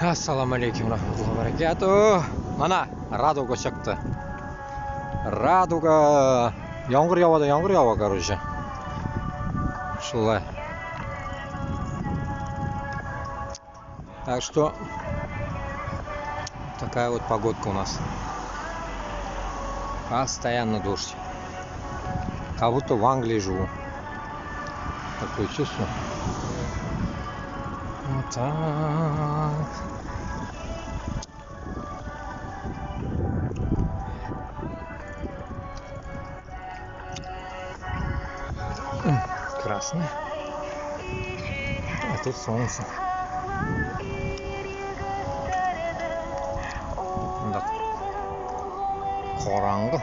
Ассаламу алейкум рахматуллахи баракату. Mana Raduga chiqdi. Raduga yomg'ir yog'adi, короче. Шулай. Так что такая вот погодка у нас. Постоянно дождь. Как будто в Англии живу. Такое чувство. Вот так. Красный. А тут солнце. Да. Коранго.